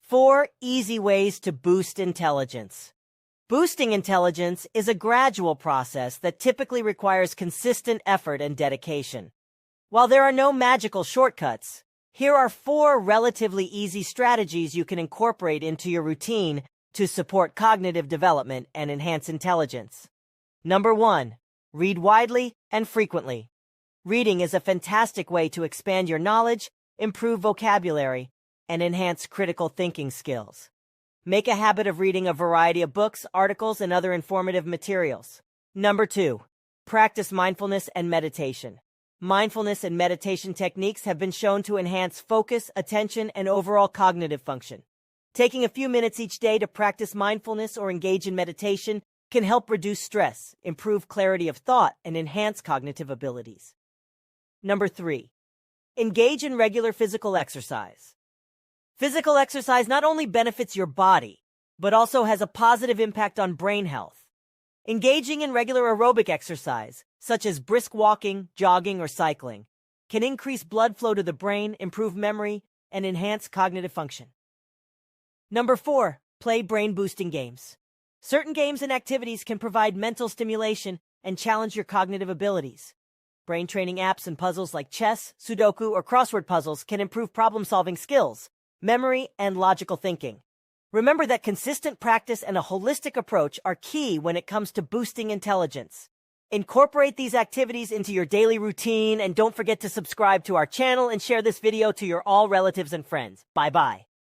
4 easy ways to boost intelligence. Boosting intelligence is a gradual process that typically requires consistent effort and dedication. While there are no magical shortcuts, here are 4 relatively easy strategies you can incorporate into your routine to support cognitive development and enhance intelligence. Number 1. Read widely and frequently. Reading is a fantastic way to expand your knowledge, improve vocabulary, and enhance critical thinking skills. Make a habit of reading a variety of books, articles, and other informative materials. Number 2. Practice mindfulness and meditation. Mindfulness and meditation techniques have been shown to enhance focus, attention, and overall cognitive function. Taking a few minutes each day to practice mindfulness or engage in meditation can help reduce stress, improve clarity of thought, and enhance cognitive abilities. Number 3. Engage in regular physical exercise. Physical exercise not only benefits your body, but also has a positive impact on brain health. Engaging in regular aerobic exercise, such as brisk walking, jogging, or cycling, can increase blood flow to the brain, improve memory, and enhance cognitive function. Number 4. Play brain-boosting games. Certain games and activities can provide mental stimulation and challenge your cognitive abilities. Brain-training apps and puzzles like chess, Sudoku, or crossword puzzles can improve problem-solving skills, memory, and logical thinking. Remember that consistent practice and a holistic approach are key when it comes to boosting intelligence. Incorporate these activities into your daily routine, and don't forget to subscribe to our channel and share this video to your all relatives and friends. Bye-bye.